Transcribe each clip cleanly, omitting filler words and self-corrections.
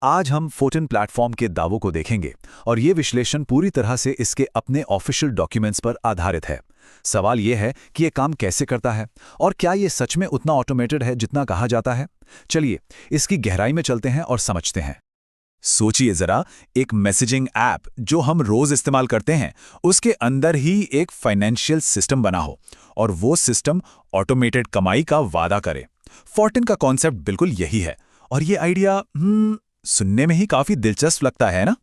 आज हम fourteen platform के दावों को देखेंगे और ये विश्लेषण पूरी तरह से इसके अपने ऑफिशियल डॉक्यूमेंट्स पर आधारित है। सवाल ये है कि ये काम कैसे करता है और क्या ये सच में उतना ऑटोमेटेड है जितना कहा जाता है। चलिए इसकी गहराई में चलते हैं और समझते हैं। सोचिए जरा, एक मैसेजिंग ऐप जो हम रोज इस्तेमाल करते हैं उसके अंदर ही एक फाइनेंशियल सिस्टम बना हो और वो सिस्टम ऑटोमेटेड कमाई का वादा करे। फोर्टिन का कॉन्सेप्ट बिल्कुल यही है और ये आइडिया सुनने में ही काफी दिलचस्प लगता है ना।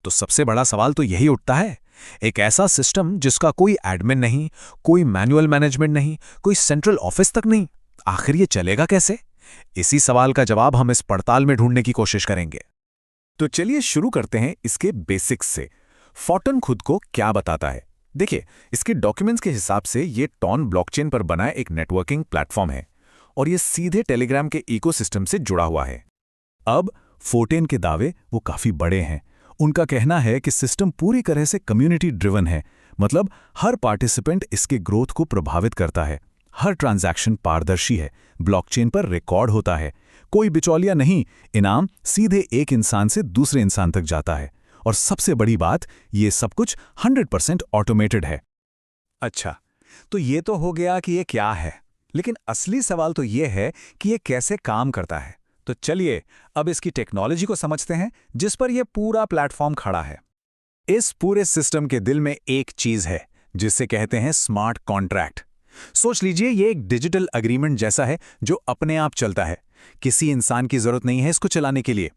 तो सबसे बड़ा सवाल तो यही उठता है, एक ऐसा सिस्टम जिसका कोई एडमिन नहीं, कोई मैनुअल मैनेजमेंट नहीं, कोई सेंट्रल ऑफिस तक नहीं, आखिर ये चलेगा कैसे? इसी सवाल का जवाब हम इस पड़ताल में ढूंढने की कोशिश करेंगे। तो चलिए शुरू करते हैं इसके बेसिक्स से। फोर्टिन खुद को क्या बताता है? देखिए, इसके डॉक्यूमेंट्स के हिसाब से ये टॉन ब्लॉकचेन पर बना एक नेटवर्किंग प्लेटफॉर्म है और ये सीधे टेलीग्राम के इकोसिस्टम से जुड़ा हुआ है। अब फोर्टिन के दावे वो काफी बड़े हैं। उनका कहना है कि सिस्टम पूरी तरह से कम्युनिटी ड्रिवन है, मतलब हर पार्टिसिपेंट इसके ग्रोथ को प्रभावित करता है। हर ट्रांजैक्शन पारदर्शी है, ब्लॉकचेन पर रिकॉर्ड होता है, कोई बिचौलिया नहीं, इनाम सीधे एक इंसान से दूसरे इंसान तक जाता है। और सबसे बड़ी बात, ये सब कुछ 100% ऑटोमेटेड है। अच्छा, तो ये तो हो गया कि ये क्या है, लेकिन असली सवाल तो ये है कि ये कैसे काम करता है। तो चलिए अब इसकी टेक्नोलॉजी को समझते हैं जिस पर यह पूरा प्लेटफॉर्म खड़ा है। इस पूरे सिस्टम के दिल में एक चीज है जिसे कहते हैं स्मार्ट कॉन्ट्रैक्ट। सोच लीजिए, ये एक डिजिटल एग्रीमेंट जैसा है जो अपने आप चलता है, किसी इंसान की जरूरत नहीं है इसको चलाने के लिए।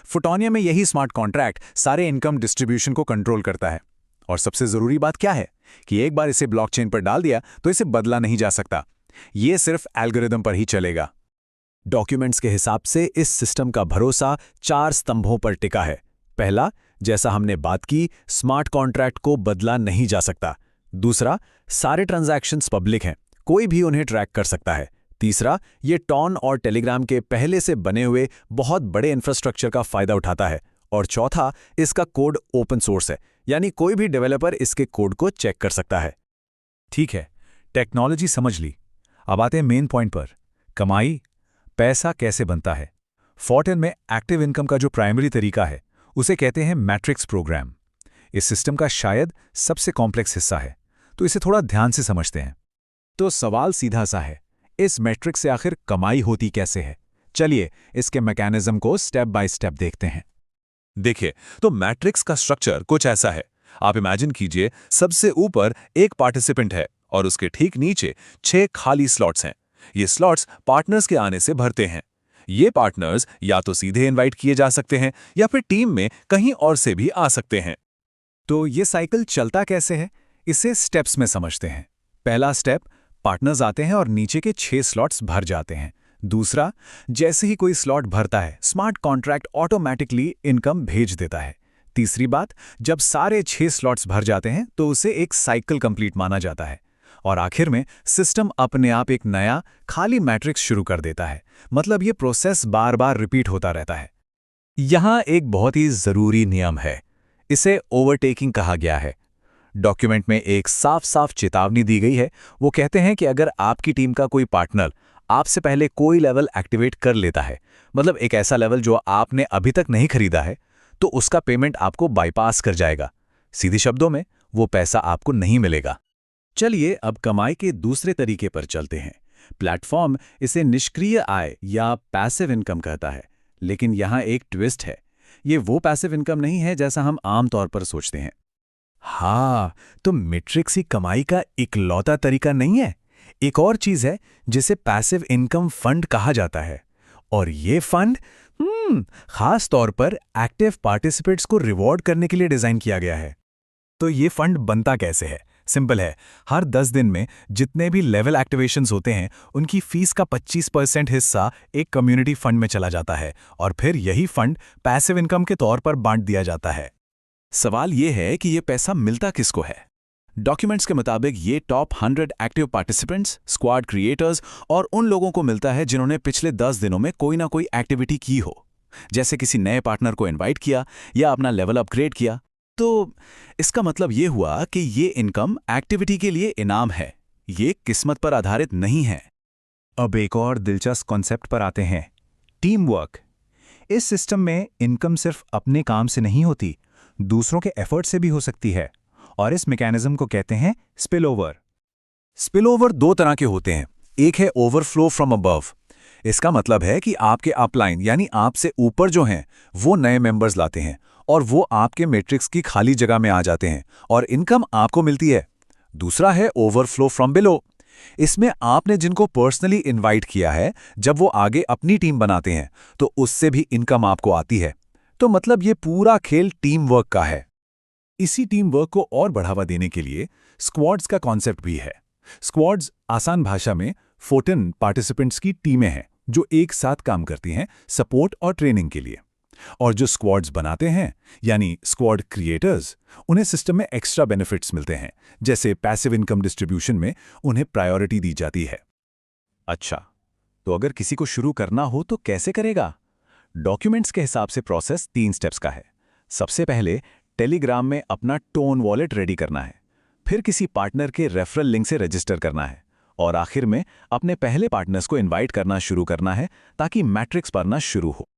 फोटोनिया में यही स्मार्ट कॉन्ट्रैक्ट सारे इनकम डिस्ट्रीब्यूशन को कंट्रोल करता है। और सबसे जरूरी बात क्या है कि एक बार इसे ब्लॉकचेन पर डाल दिया तो इसे बदला नहीं जा सकता, ये सिर्फ एल्गोरिदम पर ही चलेगा। डॉक्यूमेंट्स के हिसाब से इस सिस्टम का भरोसा 4 स्तंभों पर टिका है। पहला, जैसा हमने बात की, स्मार्ट कॉन्ट्रैक्ट को बदला नहीं जा सकता। दूसरा, सारे ट्रांजैक्शंस पब्लिक हैं, कोई भी उन्हें ट्रैक कर सकता है। तीसरा, ये टॉन और टेलीग्राम के पहले से बने हुए बहुत बड़े इंफ्रास्ट्रक्चर का फायदा उठाता है। और चौथा, इसका कोड ओपन सोर्स है, यानी कोई भी डेवलपर इसके कोड को चेक कर सकता है। ठीक है, टेक्नोलॉजी समझ ली। अब आते हैं मेन पॉइंट पर, कमाई, पैसा कैसे बनता है। फोर्टिन में एक्टिव इनकम का जो प्राइमरी तरीका है उसे कहते हैं मैट्रिक्स प्रोग्राम। इस सिस्टम का शायद सबसे कॉम्प्लेक्स हिस्सा है, तो इसे थोड़ा ध्यान से समझते हैं। तो सवाल सीधा सा है, इस मैट्रिक्स से आखिर कमाई होती कैसे है? चलिए इसके मैकेनिज्म को स्टेप बाय स्टेप देखते हैं। देखिए, तो मैट्रिक्स का स्ट्रक्चर कुछ ऐसा है। आप इमेजिन कीजिए, सबसे ऊपर एक पार्टिसिपेंट है और उसके ठीक नीचे 6 खाली स्लॉट्स हैं। ये स्लॉट्स पार्टनर्स के आने से भरते हैं। ये पार्टनर्स या तो सीधे इनवाइट किए जा सकते हैं या फिर टीम में कहीं और से भी आ सकते हैं। तो ये साइकिल चलता कैसे है, इसे स्टेप्स में समझते हैं। पहला स्टेप, पार्टनर्स आते हैं और नीचे के 6 स्लॉट्स भर जाते हैं। दूसरा, जैसे ही कोई स्लॉट भरता है, स्मार्ट कॉन्ट्रैक्ट ऑटोमेटिकली इनकम भेज देता है। तीसरी बात, जब सारे 6 स्लॉट्स भर जाते हैं तो उसे एक साइकिल कंप्लीट माना जाता है। और आखिर में सिस्टम अपने आप एक नया खाली मैट्रिक्स शुरू कर देता है, मतलब ये प्रोसेस बार बार रिपीट होता रहता है। यहां एक बहुत ही जरूरी नियम है, इसे ओवरटेकिंग कहा गया है। डॉक्यूमेंट में एक साफ साफ चेतावनी दी गई है। वो कहते हैं कि अगर आपकी टीम का कोई पार्टनर आपसे पहले कोई लेवल एक्टिवेट कर लेता है, मतलब एक ऐसा लेवल जो आपने अभी तक नहीं खरीदा है, तो उसका पेमेंट आपको बाईपास कर जाएगा। सीधे शब्दों में, वो पैसा आपको नहीं मिलेगा। चलिए अब कमाई के दूसरे तरीके पर चलते हैं। प्लेटफॉर्म इसे निष्क्रिय आय या पैसिव इनकम कहता है, लेकिन यहाँ एक ट्विस्ट है। ये वो पैसिव इनकम नहीं है जैसा हम आमतौर पर सोचते हैं। हाँ, तो मैट्रिक्स ही कमाई का इकलौता तरीका नहीं है। एक और चीज है जिसे पैसिव इनकम फंड कहा जाता है। और ये फंड खास तौर पर एक्टिव पार्टिसिपेंट्स को रिवॉर्ड करने के लिए डिजाइन किया गया है। तो ये फंड बनता कैसे है? सिंपल है, हर 10 दिन में जितने भी लेवल एक्टिवेशंस होते हैं उनकी फीस का 25% हिस्सा एक कम्युनिटी फंड में चला जाता है और फिर यही फंड पैसिव इनकम के तौर पर बांट दिया जाता है। सवाल यह है कि यह पैसा मिलता किसको है? डॉक्यूमेंट्स के मुताबिक ये top 100 active participants, squad creators और उन लोगों को मिलता है जिन्होंने पिछले 10 दिनों में कोई ना कोई एक्टिविटी की हो, जैसे किसी नए पार्टनर को इनवाइट किया या अपना लेवल अपग्रेड किया। तो इसका मतलब ये हुआ कि ये इनकम एक्टिविटी के लिए इनाम है, ये किस्मत पर आधारित नहीं है। अब एक और दिलचस्प कॉन्सेप्ट पर आते हैं, टीम वर्क। इस सिस्टम में इनकम सिर्फ अपने काम से नहीं होती, दूसरों के एफर्ट से भी हो सकती है, और इस मैकेनिज्म को कहते हैं स्पिलओवर। स्पिलओवर दो तरह के होते हैं। एक है ओवरफ्लो फ्रॉम अबव। इसका मतलब है कि आपके अपलाइन यानी आपसे ऊपर जो हैं वो नए मेंबर्स लाते हैं और वो आपके मैट्रिक्स की खाली जगह में आ जाते हैं और इनकम आपको मिलती है। दूसरा है ओवरफ्लो फ्रॉम बिलो। इसमें आपने जिनको पर्सनली इनवाइट किया है, जब वो आगे अपनी टीम बनाते हैं तो उससे भी इनकम आपको आती है। तो मतलब ये पूरा खेल टीम वर्क का है। इसी टीम वर्क को और बढ़ावा देने के लिए स्क्वाड्स का कॉन्सेप्ट भी है। स्क्वाड्स आसान भाषा में 14 पार्टिसिपेंट्स की टीमें हैं जो एक साथ काम करती हैं सपोर्ट और ट्रेनिंग के लिए। और जो स्क्वाड्स बनाते हैं यानी स्क्वाड क्रिएटर्स, उन्हें सिस्टम में एक्स्ट्रा बेनिफिट्स मिलते हैं, जैसे पैसिव इनकम डिस्ट्रीब्यूशन में उन्हें प्रायोरिटी दी जाती है। अच्छा, तो अगर किसी को शुरू करना हो तो कैसे करेगा? डॉक्यूमेंट्स के हिसाब से प्रोसेस 3 स्टेप्स का है। सबसे पहले टेलीग्राम में अपना टोन वॉलेट रेडी करना है, फिर किसी पार्टनर के रेफरल लिंक से रजिस्टर करना है, और आखिर में अपने पहले पार्टनर्स को इनवाइट करना शुरू करना है ताकि मैट्रिक्स भरना शुरू हो।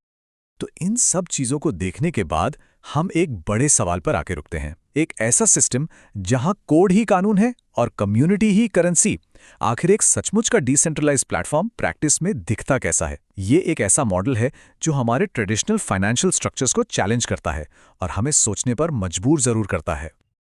तो इन सब चीजों को देखने के बाद हम एक बड़े सवाल पर आके रुकते हैं। एक ऐसा सिस्टम जहां कोड ही कानून है और कम्युनिटी ही करेंसी, आखिर एक सचमुच का डिसेंट्रलाइज्ड प्लेटफॉर्म प्रैक्टिस में दिखता कैसा है? ये एक ऐसा मॉडल है जो हमारे ट्रेडिशनल फाइनेंशियल स्ट्रक्चर्स को चैलेंज करता है और हमें सोचने पर मजबूर जरूर करता है।